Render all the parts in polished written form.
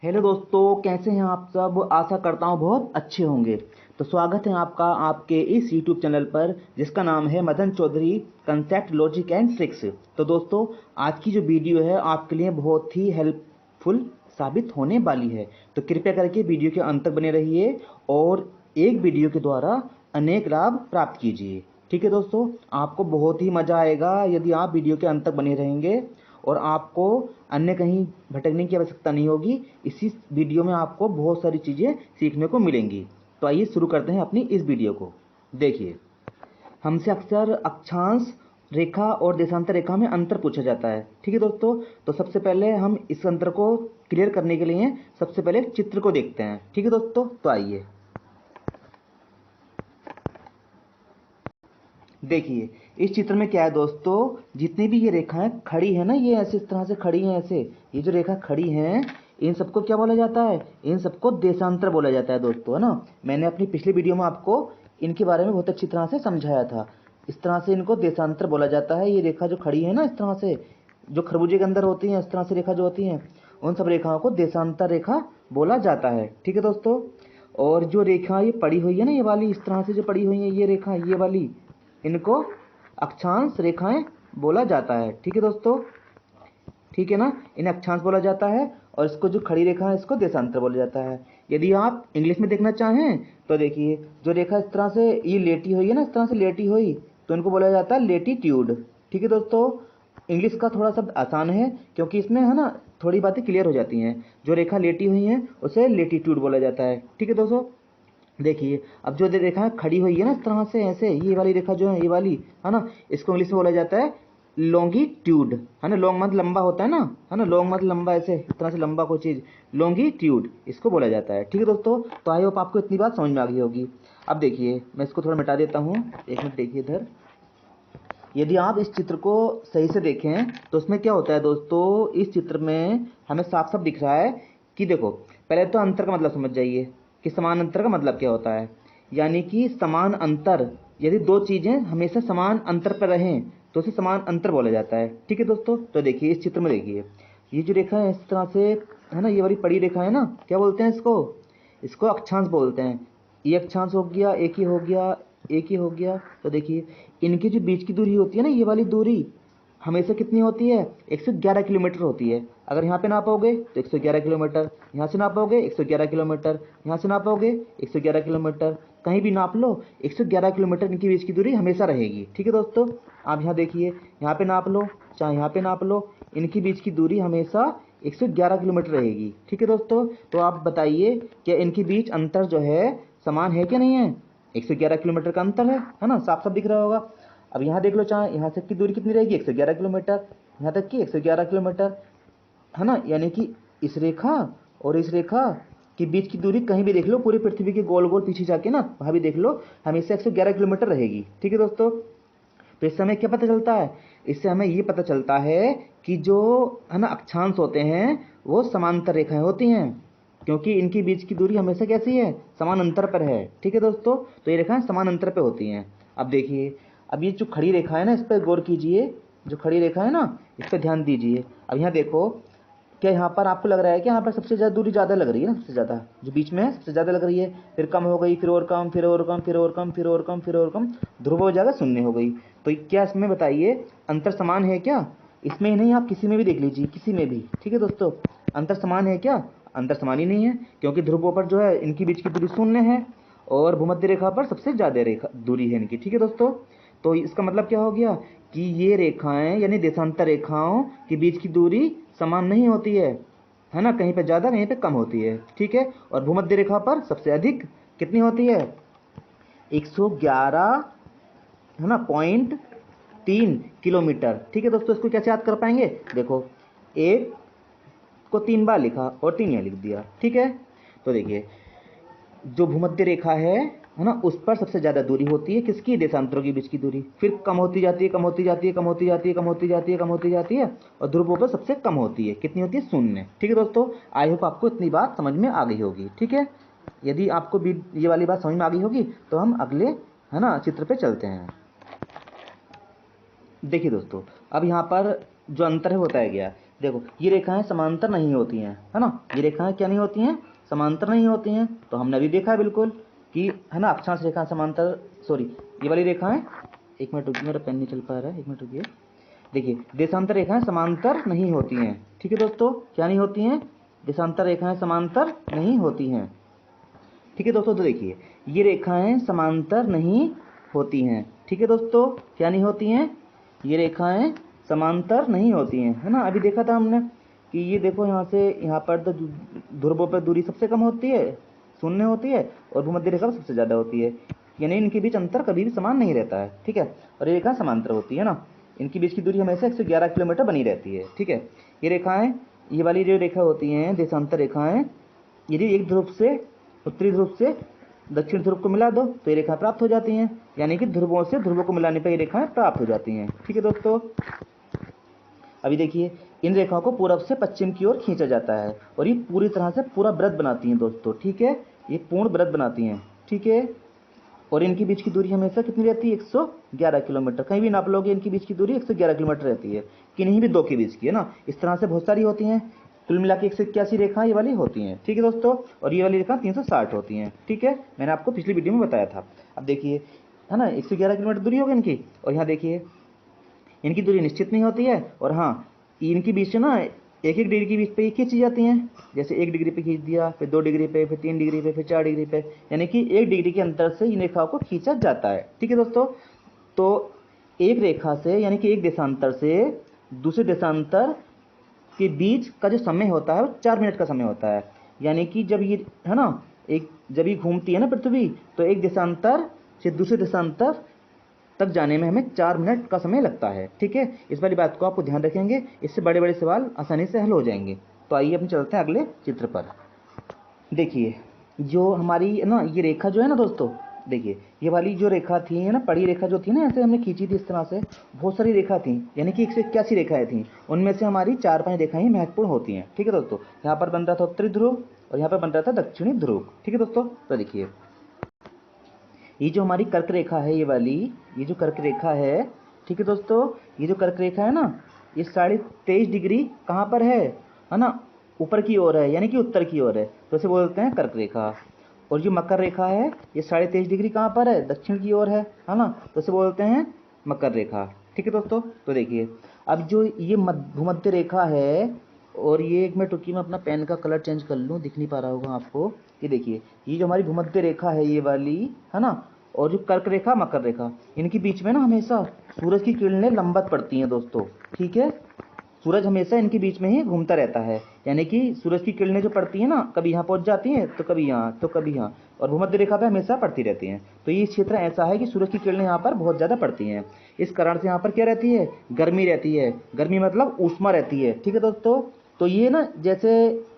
Hello दोस्तों, कैसे हैं आप सब। आशा करता हूँ बहुत अच्छे होंगे। तो स्वागत है आपका आपके इस यूट्यूब चैनल पर जिसका नाम है Madan Chaudhary concept logic and tricks. तो दोस्तों, आज की जो वीडियो है आपके लिए बहुत ही हेल्पफुल साबित होने वाली है। तो कृपया करके वीडियो के अंत तक बने रहिए और एक वीडियो के द्वारा अनेक लाभ प्राप्त कीजिए। ठीक है दोस्तों, आपको बहुत ही मज़ा आएगा यदि आप वीडियो के अंत तक बने रहेंगे और आपको अन्य कहीं भटकने की आवश्यकता नहीं होगी। इसी वीडियो में आपको बहुत सारी चीज़ें सीखने को मिलेंगी। तो आइए शुरू करते हैं अपनी इस वीडियो को। देखिए, हमसे अक्सर अक्षांश रेखा और देशांतर रेखा में अंतर पूछा जाता है। ठीक है दोस्तों, तो सबसे पहले हम इस अंतर को क्लियर करने के लिए सबसे पहले चित्र को देखते हैं। ठीक है दोस्तों, तो आइए देखिए इस चित्र में क्या है दोस्तों। जितनी भी ये रेखाएं खड़ी है ना, ये ऐसे इस तरह से खड़ी हैं। ऐसे ये जो रेखा खड़ी हैं, इन सबको क्या बोला जाता है? इन सबको देशांतर बोला जाता है दोस्तों, है ना। मैंने अपनी पिछली वीडियो में आपको इनके बारे में बहुत अच्छी तरह से समझाया था। इस तरह से इनको देशांतर बोला जाता है। ये रेखा जो खड़ी है ना, इस तरह से जो खरबूजे के अंदर होती हैं, इस तरह से रेखा जो होती हैं, उन सब रेखाओं को देशांतर रेखा बोला जाता है। ठीक है दोस्तों, और जो रेखा ये पड़ी हुई है ना, ये वाली इस तरह से जो पड़ी हुई है ये रेखा, ये वाली, इनको अक्षांश रेखाएं बोला जाता है। ठीक है दोस्तों, ठीक है ना, इन्हें अक्षांश बोला जाता है। और इसको जो खड़ी रेखा है इसको देशांतर बोला जाता है। यदि आप इंग्लिश में देखना चाहें तो देखिए, जो रेखा इस तरह से ये लेटी हुई है ना, इस तरह से लेटी हुई, तो इनको बोला जाता है लेटीट्यूड। ठीक है दोस्तों, इंग्लिश का थोड़ा शब्द आसान है क्योंकि इसमें है ना थोड़ी बातें क्लियर हो जाती हैं। जो रेखा लेटी हुई है उसे लेटीट्यूड बोला जाता है। ठीक है दोस्तों, देखिए अब जो रेखा खड़ी हुई है ना इस तरह से, ऐसे ये वाली रेखा जो है, ये वाली, है ना, इसको इंग्लिश में बोला जाता है लॉन्गिट्यूड, है ना। लॉन्ग मतलब लंबा होता है ना, है ना, लॉन्ग मतलब लंबा, ऐसे इस तरह से लंबा कोई चीज़, लॉन्गिट्यूड इसको बोला जाता है। ठीक है दोस्तों, तो आई होप आपको इतनी बात समझ में आ गई होगी। अब देखिए, मैं इसको थोड़ा मिटा देता हूँ, एक मिनट देखिए इधर। यदि आप इस चित्र को सही से देखें तो उसमें क्या होता है दोस्तों, इस चित्र में हमें साफ साफ दिख रहा है कि देखो, पहले तो अंतर का मतलब समझ जाइए कि समान अंतर का मतलब क्या होता है। यानी कि समान अंतर, यदि दो चीज़ें हमेशा समान अंतर पर रहें तो उसे समान अंतर बोला जाता है। ठीक है दोस्तों, तो देखिए इस चित्र में देखिए, ये जो रेखा है इस तरह से, है ना, ये वाली बड़ी रेखा है ना, क्या बोलते हैं इसको? इसको अक्षांश बोलते हैं। ये अक्षांश हो गया, एक ही हो गया, एक ही हो गया। तो देखिए, इनकी जो बीच की दूरी होती है ना, ये वाली दूरी हमेशा कितनी होती है? 111 किलोमीटर होती है। अगर यहाँ पे नापोगे तो 111 किलोमीटर, यहाँ से नापोगे 111 किलोमीटर, यहाँ से नापोगे 111 किलोमीटर, कहीं भी नाप लो 111 किलोमीटर इनके बीच की दूरी हमेशा रहेगी। ठीक है दोस्तों, आप यहाँ देखिए, यहाँ पे नाप लो चाहे यहाँ पे नाप लो, इनके बीच की दूरी हमेशा 111 किलोमीटर रहेगी। ठीक है दोस्तों, तो आप बताइए कि इनके बीच अंतर जो है समान है क्या नहीं है? 111 किलोमीटर का अंतर है ना, साफ साफ दिख रहा होगा। अब यहाँ देख लो, चाहे यहाँ तक की दूरी कितनी रहेगी? 111 किलोमीटर, यहाँ तक की 111 किलोमीटर, है ना। यानी कि इस रेखा और इस रेखा के बीच की दूरी कहीं भी देख लो, पूरी पृथ्वी के गोल गोल पीछे जाके ना, वहाँ भी देख लो, हमेशा 111 किलोमीटर रहेगी। ठीक है दोस्तों, तो इससे हमें क्या पता चलता है? इससे हमें ये पता चलता है कि जो, है ना, अक्षांश होते हैं वो समांतर रेखाएं होती हैं, क्योंकि इनके बीच की दूरी हमेशा कैसी है? समान अंतर पर है। ठीक है दोस्तों, तो ये रेखाएं समान अंतर पर होती हैं। अब देखिए, अब ये जो खड़ी रेखा है ना, इस पर गौर कीजिए। जो खड़ी रेखा है ना, इस पर ध्यान दीजिए। अब यहाँ देखो, क्या यहाँ पर आपको लग रहा है कि यहाँ पर सबसे ज़्यादा दूरी ज़्यादा लग रही है ना? सबसे ज़्यादा जो बीच में है सबसे ज़्यादा लग रही है, फिर कम हो गई, फिर और कम, फिर और कम, फिर और कम, फिर और कम, फिर और कम, ध्रुव हो जाएगा, शून्य हो गई। तो क्या इसमें बताइए अंतर समान है क्या? इसमें ही नहीं, आप किसी में भी देख लीजिए, किसी में भी। ठीक है दोस्तों, अंतर समान है क्या? अंतर समान ही नहीं है, क्योंकि ध्रुवों पर जो है इनकी बीच की दूरी शून्य है और भूमध्य रेखा पर सबसे ज़्यादा रेखा दूरी है इनकी। ठीक है दोस्तों, तो इसका मतलब क्या हो गया कि ये रेखाएं यानी देशांतर रेखाओं के बीच की दूरी समान नहीं होती है ना, कहीं पे ज़्यादा कहीं पे कम होती है। ठीक है, और भूमध्य रेखा पर सबसे अधिक कितनी होती है? 111, है ना, 0.3 किलोमीटर। ठीक है दोस्तों, इसको कैसे याद कर पाएंगे? देखो, एक को 3 बार लिखा और 3 यहाँ लिख दिया। ठीक है, तो देखिए, जो भूमध्य रेखा है ना, उस पर सबसे ज़्यादा दूरी होती है किसकी? देशांतरों के बीच की दूरी, फिर कम होती जाती है, कम होती जाती है, कम होती जाती है, कम होती जाती है, कम होती जाती है, और ध्रुवों पर सबसे कम होती है। कितनी होती है? शून्य। ठीक है दोस्तों, आई होप आपको इतनी बात समझ में आ गई होगी। ठीक है, यदि आपको भी ये वाली बात समझ में आ गई होगी तो हम अगले, है ना, चित्र पे चलते हैं। देखिए दोस्तों, अब यहाँ पर जो अंतर है बताया गया, देखो ये रेखाएं समांतर नहीं होती हैं, है ना, ये रेखाएं क्या नहीं होती हैं, समांतर नहीं होती हैं। तो हमने अभी देखा है बिल्कुल कि, है ना, अक्षांश रेखा समांतर, सॉरी ये वाली रेखाएं, एक मिनट रुकिए, मेरा पेन नहीं चल पा रहा है, एक मिनट रुकिए। देखिए देशांतर रेखाएं समांतर नहीं होती हैं, ठीक है दोस्तों, क्या नहीं होती हैं, देशांतर रेखाएं समांतर नहीं होती हैं, ठीक है दोस्तों। तो देखिए ये रेखाएं समांतर नहीं होती हैं, ठीक है दोस्तों, क्या नहीं होती हैं, ये रेखाएं समांतर नहीं होती हैं, है ना। अभी देखा था हमने कि ये देखो यहाँ से यहाँ पर तो ध्रुवों पर दूरी सबसे कम होती है, शून्य होती है, और भूमध्य रेखा पर सबसे ज़्यादा होती है, यानी इनके बीच अंतर कभी भी समान नहीं रहता है, ठीक है। और ये रेखा समांतर होती है ना, इनके बीच की दूरी हमेशा 111 किलोमीटर बनी रहती है, ठीक है। ये रेखाएं, ये वाली जो रेखा होती हैं देशांतर रेखाएं, यदि एक ध्रुव से, उत्तरी ध्रुव से दक्षिण ध्रुव को मिला दो तो ये रेखाएं प्राप्त हो जाती हैं, यानी कि ध्रुवों से ध्रुवों को मिलाने पर ये रेखाएं प्राप्त हो जाती हैं, ठीक है दोस्तों। अभी देखिए इन रेखाओं को पूरब से पश्चिम की ओर खींचा जाता है और ये पूरी तरह से पूरा वृत्त बनाती हैं दोस्तों, ठीक है, ये पूर्ण वृत्त बनाती हैं, ठीक है। और इनके बीच की दूरी हमेशा कितनी रहती है, 111 किलोमीटर, कहीं भी नाप लोगे इनकी बीच की दूरी 111 किलोमीटर रहती है, किन्हीं भी दो के बीच की, है ना। इस तरह से बहुत सारी होती हैं, कुल मिला के 181 रेखाएं ये वाली होती हैं, ठीक है दोस्तों। और ये वाली रेखा 360 होती हैं, ठीक है, मैंने आपको पिछली वीडियो में बताया था। अब देखिए, है ना, 111 किलोमीटर दूरी होगी इनकी, और यहाँ देखिए इनकी दूरी निश्चित नहीं होती है, और हाँ इनके बीच से ना एक एक डिग्री के बीच पे ये खींची जाती हैं, जैसे 1 डिग्री पे खींच दिया, फिर 2 डिग्री पे, फिर 3 डिग्री पे, फिर 4 डिग्री पे, यानी कि 1 डिग्री के अंतर से इन रेखाओं को खींचा जाता है, ठीक है दोस्तों। तो एक रेखा से, यानी कि एक देशांतर से दूसरे देशांतर के बीच का जो समय होता है वो 4 मिनट का समय होता है, यानी कि जब ये, है ना, एक जब ये घूमती है ना पृथ्वी, तो एक देशांतर से दूसरे देशांतर तक जाने में हमें 4 मिनट का समय लगता है, ठीक है। इस वाली बात को आपको ध्यान रखेंगे, इससे बड़े बड़े सवाल आसानी से हल हो जाएंगे। तो आइए अपन चलते हैं अगले चित्र पर। देखिए जो हमारी, है ना, ये रेखा जो है ना दोस्तों, देखिए ये वाली जो रेखा थी, है ना, बड़ी रेखा जो थी ना, ऐसे हमने खींची थी इस तरह से, बहुत सारी रेखा थी, यानी कि 181 रेखाएं थी, उनमें से हमारी 4-5 रेखाएं महत्वपूर्ण होती हैं, ठीक है दोस्तों। यहाँ पर बन रहा था उत्तरी ध्रुव और यहाँ पर बन रहा था दक्षिणी ध्रुव, ठीक है दोस्तों। तो देखिए ये जो हमारी कर्क रेखा है, ये वाली, ये जो कर्क रेखा है, ठीक है दोस्तों, ये जो कर्क रेखा है ना, ये 23.5 डिग्री कहाँ पर है ना, ऊपर की ओर है, यानी कि उत्तर की ओर है, तो इसे बोलते हैं कर्क रेखा। और जो मकर रेखा है, ये 23.5 डिग्री कहाँ पर है, दक्षिण की ओर है ना, तो इसे बोलते हैं मकर रेखा, ठीक है दोस्तों। तो देखिए अब जो ये भूमध्य रेखा है, और ये एक मिनट रुकिए, मैं अपना पेन का कलर चेंज कर लूँ, दिख नहीं पा रहा होगा आपको, ये देखिए ये जो हमारी भूमध्य रेखा है ये वाली, है ना, और जो कर्क रेखा मकर रेखा, इनके बीच में ना हमेशा सूरज की किरणें लंबवत पड़ती हैं दोस्तों, ठीक है, सूरज हमेशा इनके बीच में ही घूमता रहता है, यानी कि सूरज की किरणें जो पड़ती हैं ना, कभी यहाँ पहुँच जाती हैं तो कभी यहाँ, तो कभी यहाँ, और भूमध्य रेखा पे हमेशा पड़ती रहती हैं। तो ये क्षेत्र ऐसा है कि सूरज की किरणें यहाँ पर बहुत ज़्यादा पड़ती हैं, इस कारण से यहाँ पर क्या रहती है, गर्मी रहती है, गर्मी मतलब ऊष्मा रहती है, ठीक है दोस्तों। तो ये ना जैसे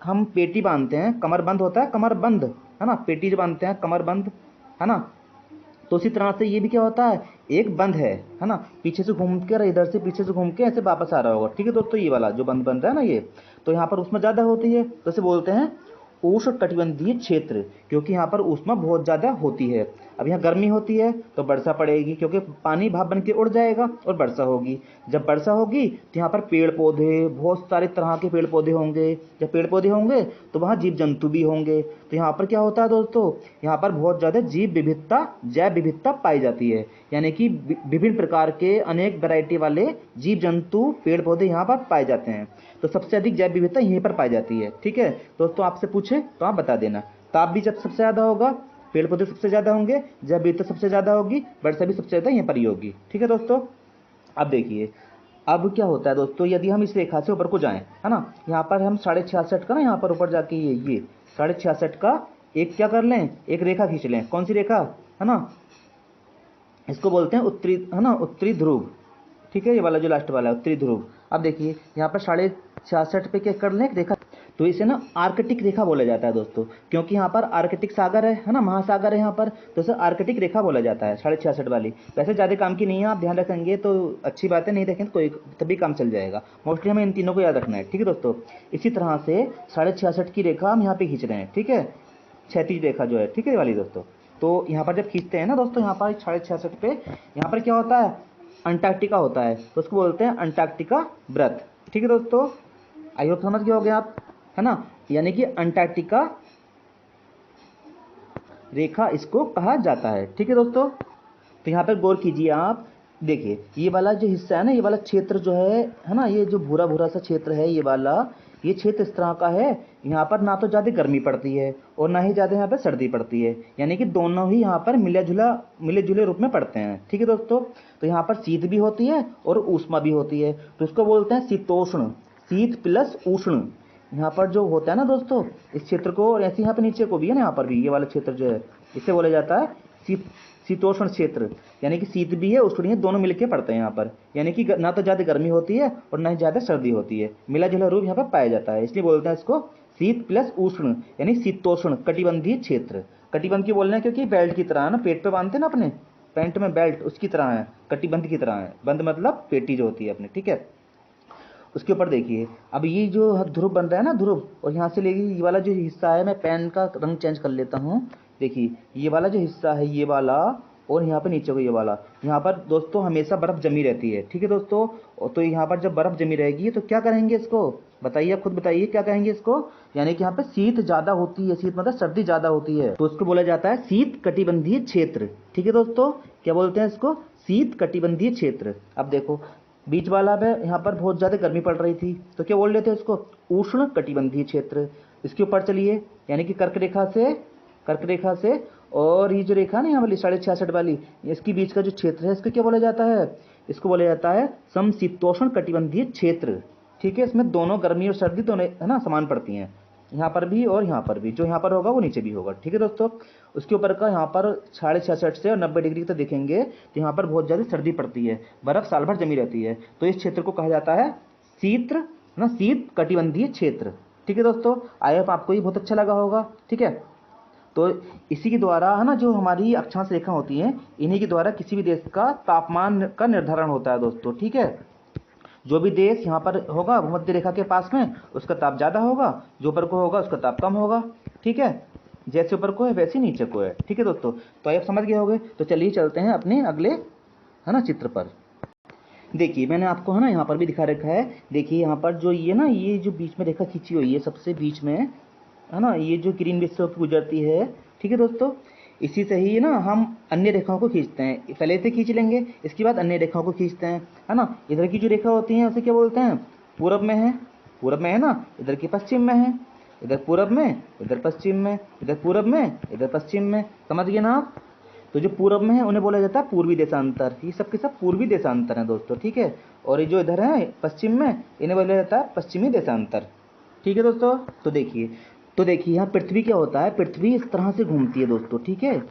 हम पेटी बांधते हैं, कमर बंद होता है, कमर बंद, है ना, पेटी जो बांधते हैं कमर बंद, है ना, तो उसी तरह से ये भी क्या होता है, एक बंद है ना, पीछे से घूम कर, इधर से पीछे से घूम के ऐसे वापस आ रहा होगा, ठीक है दोस्तों। ये वाला जो बंद बन रहा है ना, ये तो यहाँ पर ऊष्मा ज़्यादा होती है, तो इसे बोलते हैं उष्णकटिबंधीय क्षेत्र, क्योंकि यहाँ पर ऊष्मा बहुत ज़्यादा होती है। अब यहाँ गर्मी होती है तो वर्षा पड़ेगी, क्योंकि पानी भाप बन के उड़ जाएगा और वर्षा होगी। जब वर्षा होगी तो यहाँ पर पेड़ पौधे, बहुत सारे तरह के पेड़ पौधे होंगे, जब पेड़ पौधे होंगे तो वहाँ जीव जंतु भी होंगे। तो यहाँ पर क्या होता है दोस्तों, यहाँ पर बहुत ज़्यादा जीव विविधता, जैव विविधता पाई जाती है, यानी कि विभिन्न प्रकार के अनेक वैरायटी वाले जीव जंतु, पेड़ पौधे यहाँ पर पाए जाते हैं। तो सबसे अधिक जैव विविधता यहीं पर पाई जाती है, ठीक है दोस्तों। आपसे पूछे तो आप बता देना, ताप भी जब सबसे ज़्यादा होगा, पेड़ पौधे सबसे ज़्यादा होंगे, जैव विविधता सबसे ज़्यादा होगी, वर्षा भी सबसे ज़्यादा यहीं पर ही होगी, ठीक है दोस्तों। अब देखिए अब क्या होता है दोस्तों, यदि हम इस रेखा से ऊपर को जाएं, है ना, यहाँ पर हम 66.5 का ना, यहाँ पर ऊपर जाके ये 66.5 का एक क्या कर लें, एक रेखा खींच लें। कौन सी रेखा, है ना, इसको बोलते हैं उत्तरी, है ना, उत्तरी ध्रुव, ठीक है, ये वाला जो लास्ट वाला है उत्तरी ध्रुव। अब देखिए यहाँ पर 66.5 पे क्या कर लें एक रेखा, तो इसे ना आर्कटिक रेखा बोला जाता है दोस्तों, क्योंकि यहाँ पर आर्कटिक सागर है ना, महासागर है यहाँ पर, तो इसे आर्कटिक रेखा बोला जाता है 66.5 वाली। वैसे ज़्यादा काम की नहीं है, आप ध्यान रखेंगे तो अच्छी बात है, नहीं रखें तो कोई तभी काम चल जाएगा। मोस्टली हमें इन तीनों को याद रखना है, ठीक है दोस्तों। इसी तरह से 66.5 की रेखा हम यहाँ पे खींच रहे हैं, ठीक है, क्षैतिज रेखा जो है, ठीक है वाली दोस्तों। तो यहाँ पर जब खींचते हैं ना दोस्तों, यहाँ पर 66.5 पे यहाँ पर क्या होता है, अंटार्कटिका होता है, तो उसको बोलते हैं अंटार्कटिका व्रत, ठीक है दोस्तों। आई होप समझ गए होगे आप, है ना। यानी कि अंटार्कटिका रेखा इसको कहा जाता है। ठीक है दोस्तों, तो यहाँ पर गौर कीजिए आप। देखिए ये वाला जो हिस्सा है ना, ये वाला क्षेत्र जो है ना, ये जो भूरा भूरा सा क्षेत्र है, ये वाला, ये क्षेत्र इस तरह का है। यहाँ पर ना तो ज़्यादा गर्मी पड़ती है और ना ही ज़्यादा यहाँ पर सर्दी पड़ती है, यानी कि दोनों ही यहाँ पर मिले जुले रूप में पड़ते हैं। ठीक है दोस्तों, तो यहाँ पर शीत भी होती है और ऊष्मा भी होती है, तो इसको बोलते हैं शीतोष्ण, शीत प्लस उष्ण। यहाँ पर जो होता है ना दोस्तों, इस क्षेत्र को, और ऐसे यहाँ पे नीचे को भी है ना, यहाँ पर भी ये वाला क्षेत्र जो है, इसे बोला जाता है शीतोष्ण क्षेत्र। यानी कि शीत भी है उष्ण भी है, दोनों मिलकर पड़ते हैं यहाँ पर। यानी कि ना तो ज़्यादा गर्मी होती है और ना ही ज़्यादा सर्दी होती है, मिला जुला रूप यहाँ पर पाया जाता है, इसलिए बोलते हैं इसको शीत प्लस उष्ण, यानी शीतोष्ण कटिबंधीय क्षेत्र। कटिबंध की बोल रहे हैं क्योंकि बेल्ट की तरह है ना, पेट पे बांधते हैं ना अपने पैंट में बेल्ट, उसकी तरह है, कटिबंध की तरह है। बंद मतलब पेटी जो होती है अपनी। ठीक है, उसके ऊपर देखिए, अब ये जो ध्रुव बन रहा है ना, ध्रुव, और यहाँ से लेके ये वाला जो हिस्सा है, मैं पेन का रंग चेंज कर लेता हूँ। देखिए ये वाला जो हिस्सा है, ये वाला, और यहाँ पे नीचे को ये वाला, यहाँ पर दोस्तों हमेशा बर्फ जमी रहती है। ठीक है दोस्तों, तो यहाँ पर जब बर्फ जमी रहेगी तो क्या करेंगे इसको, बताइए, खुद बताइए क्या कहेंगे इसको। यानी कि यहाँ पे शीत ज़्यादा होती है, शीत मतलब सर्दी ज़्यादा होती है, तो उसको बोला जाता है शीत कटिबंधीय क्षेत्र। ठीक है दोस्तों, क्या बोलते हैं इसको, शीत कटिबंधीय क्षेत्र। अब देखो बीच वाला में यहाँ पर बहुत ज़्यादा गर्मी पड़ रही थी, तो क्या बोल रहे थे इसको, उष्ण कटिबंधीय क्षेत्र। इसके ऊपर चलिए, यानी कि कर्क रेखा से और ये जो रेखा है ना यहाँ वाली 66.5 वाली, इसके बीच का जो क्षेत्र है, इसको क्या बोला जाता है, इसको बोला जाता है समशीतोष्ण कटिबंधीय क्षेत्र। ठीक है, इसमें दोनों गर्मी और सर्दी दोनों है ना समान पड़ती हैं, यहाँ पर भी और यहाँ पर भी, जो यहाँ पर होगा वो नीचे भी होगा। ठीक है दोस्तों, उसके ऊपर का यहाँ पर 66.5 से और 90 डिग्री तक देखेंगे तो यहाँ पर बहुत ज़्यादा सर्दी पड़ती है, बर्फ साल भर जमी रहती है, तो इस क्षेत्र को कहा जाता है शीत कटिबंधीय क्षेत्र। ठीक है दोस्तों, आई होप आपको ये बहुत अच्छा लगा होगा। ठीक है, तो इसी के द्वारा है ना, जो हमारी अक्षांश रेखा होती है, इन्हीं के द्वारा किसी भी देश का तापमान का निर्धारण होता है दोस्तों। ठीक है, जो भी देश यहाँ पर होगा भूमध्य रेखा के पास में, उसका ताप ज़्यादा होगा, जो ऊपर को होगा उसका ताप कम होगा। ठीक है, जैसे ऊपर को है वैसे ही नीचे को है। ठीक है दोस्तों, तो आप समझ गए होंगे, तो चलिए चलते हैं अपने अगले है ना चित्र पर। देखिए मैंने आपको है ना यहाँ पर भी दिखा रखा है। देखिए यहाँ पर जो ये ना, ये जो बीच में रेखा खींची हुई है सबसे बीच में, है ना, ये जो ग्रीन बेस से गुजरती है। ठीक है दोस्तों, इसी से ही ना हम अन्य रेखाओं को खींचते हैं, पहले से खींच लेंगे, इसके बाद अन्य रेखाओं को खींचते हैं, है ना। इधर की जो रेखा होती है उसे क्या बोलते हैं, पूरब में है, पूरब में है ना, इधर की पश्चिम में है, इधर पूरब में, इधर पश्चिम में, इधर पूरब में, इधर पश्चिम में, समझ गए ना आप। तो जो पूरब में है उन्हें बोला जाता है पूर्वी देशांतर, ये सब के सब पूर्वी देशांतर हैं दोस्तों। ठीक है, और ये जो इधर है पश्चिम में, इन्हें बोला जाता है पश्चिमी देशांतर। ठीक है दोस्तों, तो देखिए यहाँ पृथ्वी क्या होता है, पृथ्वी इस तरह से घूमती है दोस्तों। ठीक है,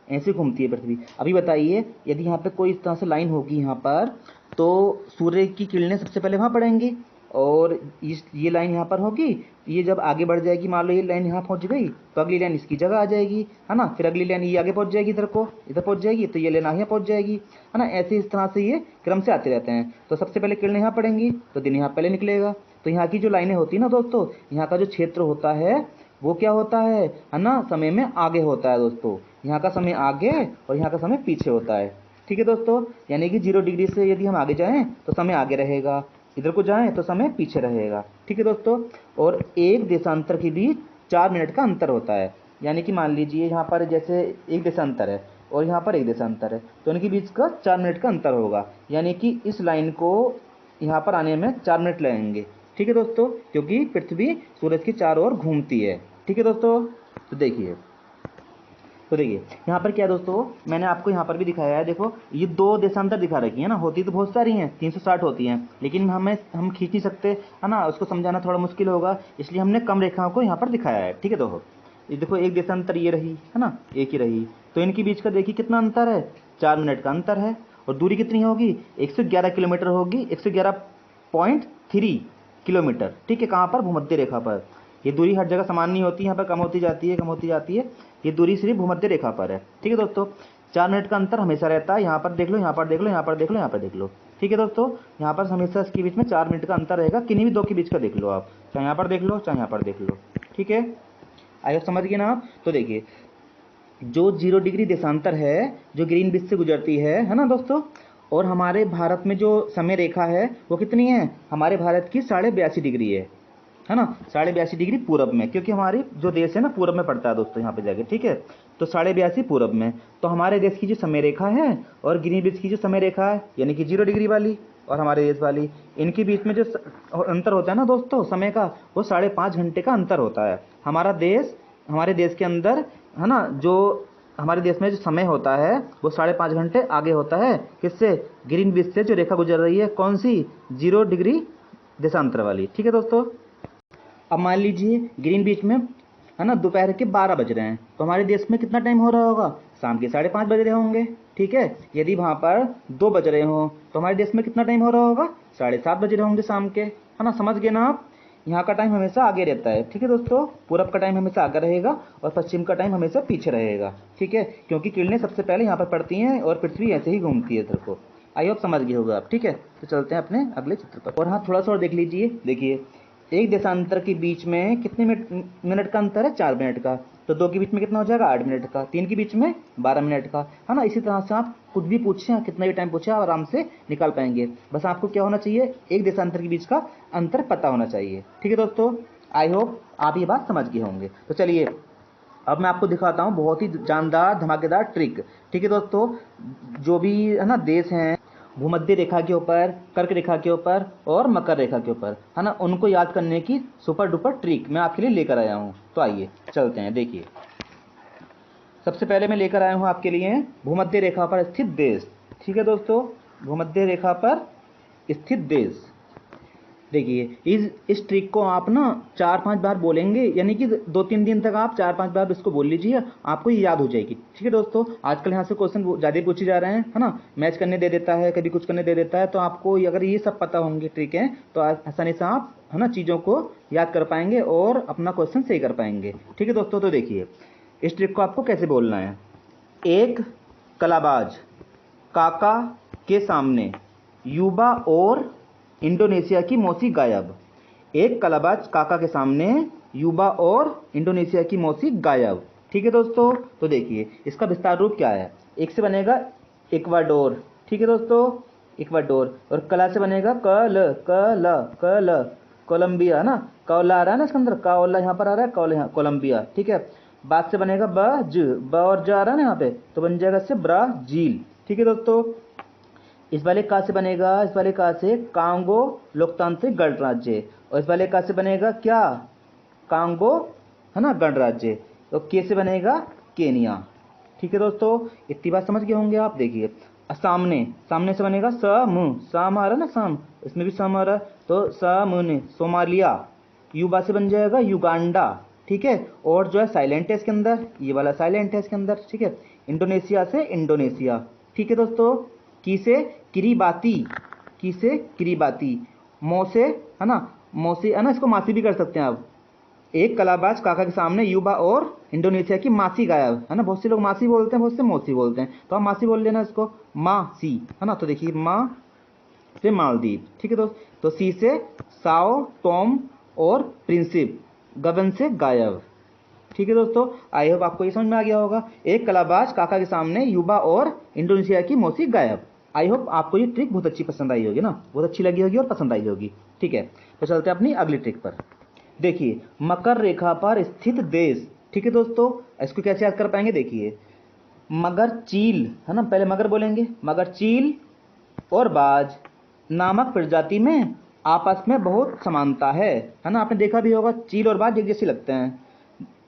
ऐसे घूमती है पृथ्वी। अभी बताइए, यदि यहाँ पे कोई इस तरह से लाइन होगी यहाँ पर, तो सूर्य की किरणें सबसे पहले वहाँ पड़ेंगी, और ये लाइन यहाँ पर होगी, ये जब आगे बढ़ जाएगी, मान लो ये लाइन यहाँ पहुँच गई, तो अगली लाइन इसकी जगह आ जाएगी, है ना। फिर अगली लाइन ये आगे पहुँच जाएगी, इधर पहुँच जाएगी, तो ये लाइन यहाँ पहुँच जाएगी, है ना। ऐसे इस तरह से ये क्रम से आते रहते हैं। तो सबसे पहले किरणें यहाँ पड़ेंगी तो दिन यहाँ पहले निकलेगा। तो यहाँ की जो लाइनें होती है ना दोस्तों, यहाँ का जो क्षेत्र होता है वो क्या होता है ना, समय में आगे होता है दोस्तों। यहाँ का समय आगे और यहाँ का समय पीछे होता है। ठीक है दोस्तों, यानी कि 0 डिग्री से यदि हम आगे जाएं तो समय आगे रहेगा, इधर को जाएं तो समय पीछे रहेगा। ठीक है दोस्तों, और एक देशांतर के बीच 4 मिनट का अंतर होता है। यानी कि मान लीजिए यहाँ पर जैसे एक देशांतर है और यहाँ पर एक देशांतर है, तो इनके बीच का 4 मिनट का अंतर होगा। यानी कि इस लाइन को यहाँ पर आने में 4 मिनट लगेंगे। ठीक है दोस्तों, क्योंकि पृथ्वी सूरज के चारों ओर घूमती है। ठीक है दोस्तों, तो देखिए यहाँ पर क्या है दोस्तों, मैंने आपको यहाँ पर भी दिखाया है। देखो ये 2 देशांतर दिखा रखी है ना, होती तो बहुत सारी हैं, 360 होती हैं, लेकिन हम खींच नहीं सकते, है ना, उसको समझाना थोड़ा मुश्किल होगा, इसलिए हमने कम रेखाओं को यहाँ पर दिखाया है। ठीक है दोस्तों, ये देखो एक देशांतर ये रही, है ना, एक ही रही, तो इनके बीच का देखिए कितना अंतर है, 4 मिनट का अंतर है। और दूरी कितनी होगी, 111 किलोमीटर होगी, 111.3 किलोमीटर। ठीक है, कहाँ पर, भूमध्य रेखा पर। ये दूरी हर जगह समान नहीं होती, यहाँ पर कम होती जाती है, कम होती जाती है, ये दूरी सिर्फ भूमध्य रेखा पर है। ठीक है दोस्तों, 4 मिनट का अंतर हमेशा रहता है, यहाँ पर देख लो, यहाँ पर देख लो, यहाँ पर देख लो, यहाँ पर देख लो। ठीक है दोस्तों, यहाँ पर हमेशा इसके बीच में 4 मिनट का अंतर रहेगा, किन्हीं भी 2 के बीच का देख लो आप, चाहे यहाँ पर देख लो चाहे यहाँ पर देख लो। ठीक है, आइए समझ गए ना आप। तो देखिए जो 0 डिग्री देशांतर है, जो ग्रीन बीच से गुजरती है ना दोस्तों, और हमारे भारत में जो समय रेखा है वो कितनी है, हमारे भारत की 82.5 डिग्री है। है ना, 82.5 डिग्री पूरब में, क्योंकि हमारी जो देश है ना पूरब में पड़ता है दोस्तों यहाँ पे जाके, ठीक है। तो 82.5 पूरब में, तो हमारे देश की जो समय रेखा है और ग्रीनविच की जो समय रेखा है यानी कि 0 डिग्री वाली और हमारे देश वाली, इनके बीच में जो अंतर होता है ना दोस्तों समय का, वो 5.5 घंटे का अंतर होता है। हमारे देश के अंदर है ना, जो हमारे देश में जो समय होता है वो 5.5 घंटे आगे होता है, किससे, ग्रीनविच से जो रेखा गुजर रही है, कौन सी, 0 डिग्री देशांतर वाली, ठीक है दोस्तों। अब मान लीजिए ग्रीनविच में है ना दोपहर के 12 बज रहे हैं, तो हमारे देश में कितना टाइम हो रहा होगा, शाम के 5:30 बज रहे होंगे, ठीक है। यदि वहाँ पर 2 बज रहे हो तो हमारे देश में कितना टाइम हो रहा होगा, 7:30 बज रहे होंगे शाम के, है ना, समझ गए ना आप। यहाँ का टाइम हमेशा आगे रहता है, ठीक है दोस्तों, पूरब का टाइम हमेशा आगे रहेगा और पश्चिम का टाइम हमेशा पीछे रहेगा, ठीक है, क्योंकि किरणें सबसे पहले यहाँ पर पड़ती हैं और पृथ्वी ऐसे ही घूमती है इधर को। आई होप समझ गए होगा आप, ठीक है। तो चलते हैं अपने अगले चित्र पर। और हाँ, थोड़ा सा और देख लीजिए, देखिए एक देशांतर के बीच में कितने मिनट का अंतर है, 4 मिनट का। तो 2 के बीच में कितना हो जाएगा, 8 मिनट का। 3 के बीच में 12 मिनट का, है ना। इसी तरह से आप कुछ भी पूछें, कितना भी टाइम पूछे, आप आराम से निकाल पाएंगे। बस आपको क्या होना चाहिए, एक देशांतर के बीच का अंतर पता होना चाहिए, ठीक है दोस्तों। आई होप आप ये बात समझ गए होंगे। तो चलिए अब मैं आपको दिखाता हूँ बहुत ही जानदार धमाकेदार ट्रिक, ठीक है दोस्तों। जो भी है ना देश हैं भूमध्य रेखा के ऊपर, कर्क रेखा के ऊपर और मकर रेखा के ऊपर, है ना, उनको याद करने की सुपर डुपर ट्रिक मैं आपके लिए लेकर आया हूँ। तो आइए चलते हैं। देखिए सबसे पहले मैं लेकर आया हूँ आपके लिए भूमध्य रेखा पर स्थित देश, ठीक है दोस्तों, भूमध्य रेखा पर स्थित देश। देखिए इस ट्रिक को आप ना 4-5 बार बोलेंगे, यानी कि 2-3 दिन तक आप 4-5 बार इसको बोल लीजिए, आपको ये याद हो जाएगी, ठीक है दोस्तों। आजकल यहाँ से क्वेश्चन ज़्यादा पूछे जा रहे हैं, है ना, मैच करने दे देता है, कभी कुछ करने दे देता है। तो आपको अगर ये सब पता होंगे ट्रिक है तो आसानी से आप है ना चीज़ों को याद कर पाएंगे और अपना क्वेश्चन सही कर पाएंगे, ठीक है दोस्तों। तो देखिए इस ट्रिक को आपको कैसे बोलना है। एक कलाबाज काका के सामने युवा और इंडोनेशिया की मौसी गायब। एक कलाबाज काका के सामने युवा और इंडोनेशिया की मौसी गायब, ठीक है दोस्तों। तो देखिए इसका विस्तार रूप क्या है। एक से बनेगा इक्वाडोर, ठीक है दोस्तों, इक्वाडोर। और कला से बनेगा कल कल कल कोलंबिया, ना, कौला आ रहा है ना इसके अंदर, कौला यहाँ पर आ रहा है, कौल यहाँ कोलंबिया, ठीक है। बाद से बनेगा ब और ज आ रहा है ना यहाँ पे, तो बन जाएगा इससे ब्राजील, ठीक है दोस्तों। इस वाले का से बनेगा, इस वाले का से कांगो लोकतांत्रिक गणराज्य, और इस वाले का से बनेगा क्या, कांगो, है ना, गणराज्य। तो के से बनेगा केनिया, ठीक है दोस्तों। इतनी बात समझ गए होंगे आप। देखिए सामने, सामने से बनेगा साम आ रहा है ना, साम, इसमें भी साम आ रहा है, तो सामने सोमालिया। युवा से बन जाएगा युगांडा, ठीक है। और जो है साइलेंट है इसके अंदर, ये वाला साइलेंट है इसके अंदर, ठीक है। इंडोनेशिया से इंडोनेशिया, ठीक है दोस्तों। की से किरीबाती, की से किरीबाती। मौ से, है ना, मौसी, है ना, इसको मासी भी कर सकते हैं आप। एक कलाबाज काका के सामने युवा और इंडोनेशिया की मासी गायब, है ना, बहुत से लोग मासी बोलते हैं, बहुत से मौसी बोलते हैं, तो आप मासी बोल लेना इसको, मासी, है ना। तो देखिए माँ से मालदीव, ठीक है दोस्त। तो सी से साओ टॉम और प्रिंसिप, गगन से गायब, ठीक है दोस्तों। आई होप आपको ये समझ में आ गया होगा। एक कलाबाज काका के सामने युवा और इंडोनेशिया की मौसी गायब। आई होप आपको ये ट्रिक बहुत अच्छी पसंद आई होगी ना, बहुत अच्छी लगी होगी और पसंद आई होगी, ठीक है। तो चलते हैं अपनी अगली ट्रिक पर। देखिए मकर रेखा पर स्थित देश, ठीक है दोस्तों। इसको कैसे याद कर पाएंगे, देखिए मगर चील, है ना, पहले मगर बोलेंगे, मगर चील और बाज नामक प्रजाति में आपस में बहुत समानता है ना। आपने देखा भी होगा चील और बाज एक जैसे लगते हैं।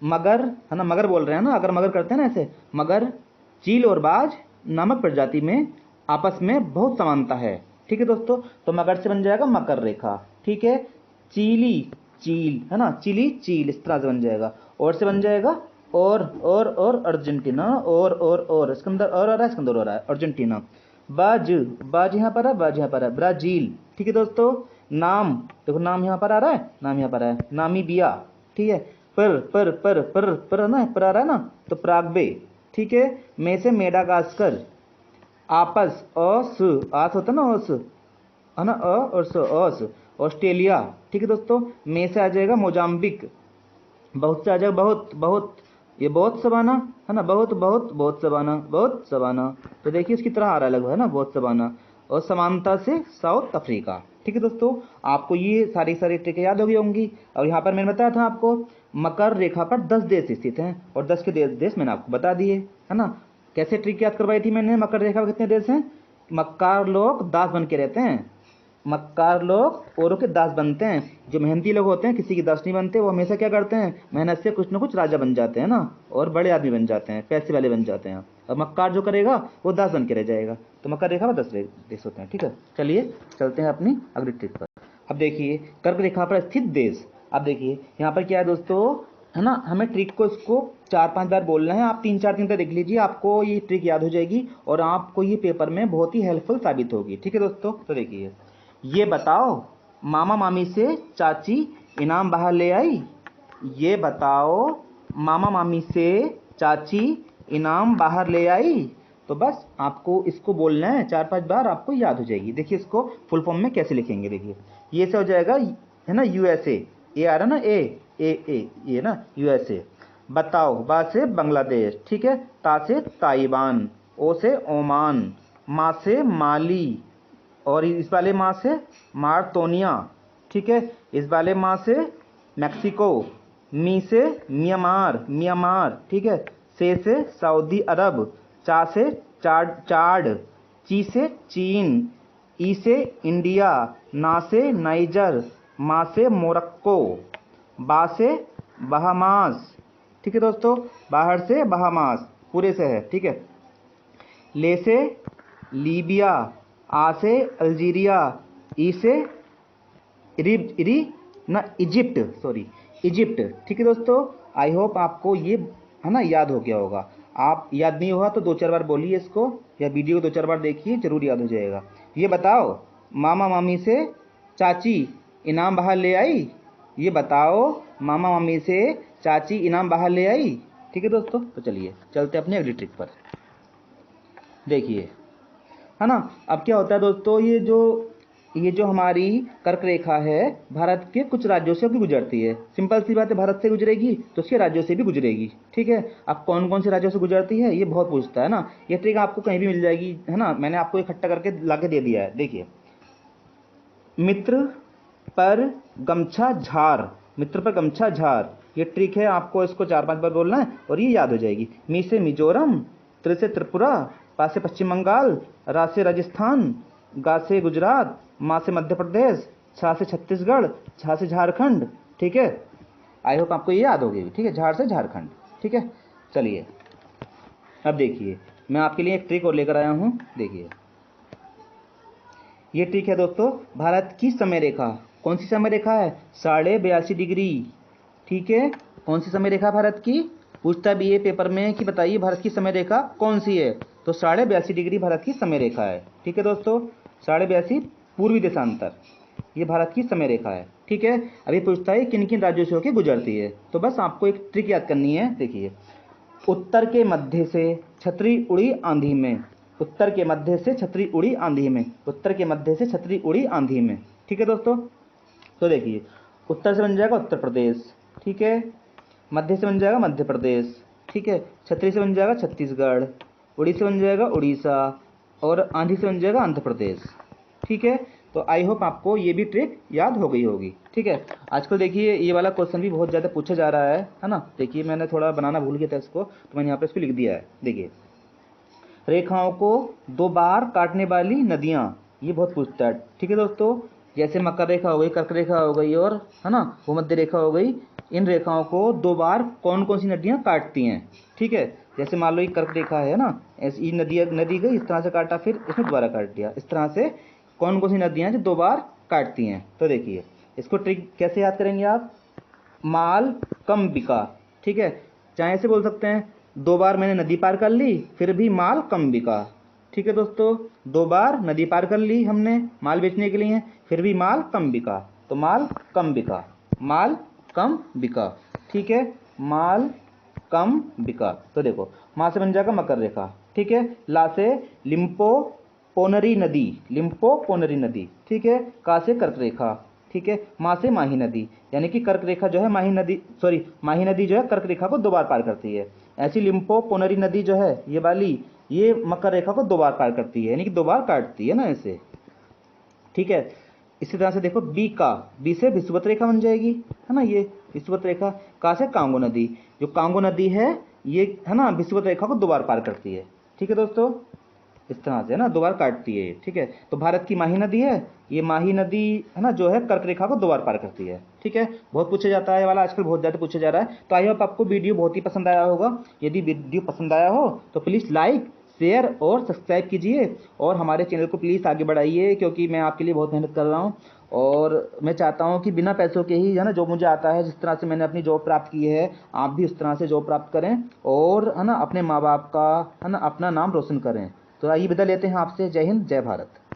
मगर, है ना, मगर बोल रहे हैं ना, अगर मगर करते हैं ना ऐसे, मगर चील और बाज नामक प्रजाति में आपस में बहुत समानता है, ठीक है दोस्तों। तो मगर से बन जाएगा मकर रेखा, ठीक है। चीली चील, है ना, चिली चील, इस तरह से बन जाएगा। और से बन जाएगा और अर्जेंटीना, और इसके अंदर और आ रहा है, इसके अंदर हो रहा है अर्जेंटीना। बाज, बाज यहाँ पर है, बाज यहाँ पर है, ब्राजील, ठीक है दोस्तों। नाम, देखो नाम यहाँ पर आ रहा है, नाम यहाँ पर है, नामीबिया, ठीक है। पर ना, पर आ रहा है ना, तो प्राग्वे, ठीक है। में से मेडागास्कर। आपस, अस, आस होता है ना, अस, है ना, अ और स, अस, ऑस्ट्रेलिया, ठीक है दोस्तों। में से आ जाएगा मोजाम्बिक। बहुत से आ जाएगा बहुत बहुत, ये बहुत सबाना, है ना, बहुत बहुत बहुत सबाना, बहुत सबाना। तो देखिए इसकी तरह आ रहा है लगभग, है ना, बहुत सबाना। और समानता से साउथ अफ्रीका, ठीक है दोस्तों, आपको ये सारी सारी ट्रिकें याद हो गई होंगी। और यहाँ पर मैंने बताया था आपको मकर रेखा पर 10 देश स्थित हैं और 10 के देश मैंने आपको बता दिए, है ना। कैसे ट्रिक याद करवाई थी मैंने, मकर रेखा पर कितने देश हैं, मक्कार लोग दास बन के रहते हैं, मक्कार लोग औरों के दास बनते हैं। जो मेहनती लोग होते हैं किसी के दास नहीं बनते, वो हमेशा क्या करते हैं, मेहनत से कुछ ना कुछ राजा बन जाते हैं ना, और बड़े आदमी बन जाते हैं, पैसे वाले बन जाते हैं। और मक्कार जो करेगा वो दास बन के रह जाएगा। तो मकर रेखा पर 10 देश होते हैं। ठीक है, चलिए चलते हैं अपनी अगली ट्रिक पर। अब देखिए कर्क रेखा पर स्थित देश। अब देखिए यहाँ पर क्या है दोस्तों, है ना, हमें ट्रिक को इसको 4-5 बार बोलना है। आप 3-4 दिन तक देख लीजिए, आपको ये ट्रिक याद हो जाएगी और आपको ये पेपर में बहुत ही हेल्पफुल साबित होगी। ठीक है दोस्तों, तो देखिए, ये बताओ मामा मामी से चाची इनाम बाहर ले आई। ये बताओ मामा मामी से चाची इनाम बाहर ले आई। तो बस आपको इसको बोलना है 4-5 बार, आपको याद हो जाएगी। देखिए इसको फुल फॉर्म में कैसे लिखेंगे, देखिए ये से हो जाएगा, है ना, यूएसए, ए आ रहा ना, ए ये ना यूएसए। बताओ, बा से बांग्लादेश, ठीक है, ता से ताइवान, ओ से ओमान, मा से माली, और इस वाले माँ से मारतोनिया, ठीक है, इस वाले माँ से मैक्सिको, मी से म्यांमार, ठीक है, से सऊदी अरब, चा से चाड, ची से चीन, ई से इंडिया, ना से नाइजर, मा से मोरक्को, बा से बहामास, ठीक है दोस्तों, बाहर से बहामास पूरे से है, ठीक है, ले से लीबिया, आ से अल्जीरिया, ई से इजिप्ट। ठीक है दोस्तों, आई होप आपको ये, है ना, याद हो गया होगा। आप याद नहीं होगा तो 2-4 बार बोलिए इसको, या वीडियो को 2-4 बार देखिए, जरूर याद हो जाएगा। ये बताओ मामा मामी से चाची इनाम बाहर ले आई। ये बताओ मामा मामी से चाची इनाम बाहर ले आई। ठीक है दोस्तों, तो चलिए चलते अपने अगली ट्रिक पर। देखिए, है ना, अब क्या होता है दोस्तों, ये जो हमारी कर्क रेखा है भारत के कुछ राज्यों से भी गुजरती है। सिंपल सी बात है, भारत से गुजरेगी तो उसके राज्यों से भी गुजरेगी। ठीक है, अब कौन कौन से राज्यों से गुजरती है ये बहुत पूछता है ना। ये ट्रिक आपको कहीं भी मिल जाएगी, है ना, मैंने आपको इकट्ठा करके लाके दे दिया है। देखिए, मित्र पर गमछा झार, मित्र पर गमछा झार, ये ट्रिक है, आपको इसको 4-5 बार बोलना है और ये याद हो जाएगी। मी से मिजोरम, त्रि से त्रिपुरा, पा से पश्चिम बंगाल, रा से राजस्थान, गा से गुजरात, मा से मध्य प्रदेश, छा से छत्तीसगढ़, झा से झारखंड। ठीक है, आई होप आपको ये याद हो गई। ठीक है, झार से झारखंड। ठीक है, चलिए अब देखिए, मैं आपके लिए एक ट्रिक और लेकर आया हूँ। देखिए, ये ट्रिक है दोस्तों, भारत की समय रेखा। कौन सी समय रेखा है, 82.5 डिग्री। ठीक है, कौन सी समय रेखा भारत की, पूछता भी है पेपर में कि बताइए भारत की समय रेखा कौन सी है, तो 82.5 डिग्री भारत की समय रेखा है। ठीक है दोस्तों, 82.5 पूर्वी देशांतर, ये भारत की समय रेखा है। ठीक है, अभी पूछता है किन किन राज्यों से होकर गुजरती है, तो बस आपको एक ट्रिक याद करनी है। देखिए, उत्तर के मध्य से छतरी उड़ी आंधी में, उत्तर के मध्य से छतरी उड़ी आंधी में, उत्तर के मध्य से छतरी उड़ी आंधी में। ठीक है दोस्तों, तो देखिए, उत्तर से बन जाएगा उत्तर प्रदेश, ठीक है, मध्य से बन जाएगा मध्य प्रदेश, ठीक है, छतरी से बन जाएगा छत्तीसगढ़, उड़ी से बन जाएगा उड़ीसा, और आंधी से बन जाएगा आंध्र प्रदेश। ठीक है, तो आई होप आपको ये भी ट्रिक याद हो गई होगी। ठीक है, आजकल देखिए ये वाला क्वेश्चन भी बहुत ज़्यादा पूछा जा रहा है ना। देखिए, मैंने थोड़ा बनाना भूल गया था इसको, तो मैंने यहाँ पे इसको लिख दिया है। देखिए, रेखाओं को 2 बार काटने वाली नदियाँ, ये बहुत पूछता है। ठीक है दोस्तों, जैसे मकर रेखा हो गई, कर्क रेखा हो गई, और है ना भूमध्य रेखा हो गई, इन रेखाओं को 2 बार कौन कौन सी नदियाँ काटती हैं। ठीक है, जैसे मान लो ये कर्क रेखा है ना, ऐसी नदी गई, इस तरह से काटा, फिर इसमें दोबारा काट दिया, इस तरह से कौन कौन सी नदियाँ जो 2 बार काटती हैं। तो देखिए, इसको ट्रिक कैसे याद करेंगे आप, माल कम बिका। ठीक है, चाहे ऐसे बोल सकते हैं, 2 बार मैंने नदी पार कर ली फिर भी माल कम बिका। ठीक है दोस्तों, 2 बार नदी पार कर ली हमने माल बेचने के लिए, फिर भी माल कम बिका, तो माल कम बिका, माल कम बिका। ठीक है, माल कम बिका। तो देखो, माँ से बन जाएगा मकर रेखा, ठीक है, ला से लिम्पो पोनरी नदी, लिम्पो पोनरी नदी, ठीक है, का से कर्क रेखा, ठीक है, माँ से माही नदी, यानी कि कर्क रेखा जो है माही नदी जो है कर्क रेखा को 2 बार पार करती है। ऐसी लिम्पो पोनरी नदी जो है ये वाली, ये मकर रेखा को 2 बार पार करती है, यानी कि 2 बार काटती है ना ऐसे। ठीक है, इसी तरह से देखो बी का, बी से विषुवत रेखा बन जाएगी, है ना, ये विषुवत रेखा। का से कांगो नदी, जो कांगो नदी है ये, है ना, विषुवत रेखा को 2 बार पार करती है। ठीक है दोस्तों, इस तरह से, है ना, 2 बार काटती है ये। ठीक है, तो भारत की माही नदी है, ये माही नदी, है ना, जो है कर्क रेखा को 2 बार पार करती है। ठीक है, बहुत पूछा जाता है ये वाला, आजकल बहुत ज़्यादा पूछा जा रहा है। तो आई होप आपको वीडियो बहुत ही पसंद आया होगा। यदि वीडियो पसंद आया हो तो प्लीज़ लाइक, शेयर और सब्सक्राइब कीजिए, और हमारे चैनल को प्लीज़ आगे बढ़ाइए, क्योंकि मैं आपके लिए बहुत मेहनत कर रहा हूँ। और मैं चाहता हूँ कि बिना पैसों के ही, है ना, जो मुझे आता है, जिस तरह से मैंने अपनी जॉब प्राप्त की है, आप भी उस तरह से जॉब प्राप्त करें, और, है ना, अपने माँ बाप का, है ना, अपना नाम रोशन करें। तो आइए विदा लेते हैं आपसे। जय हिंद, जय भारत।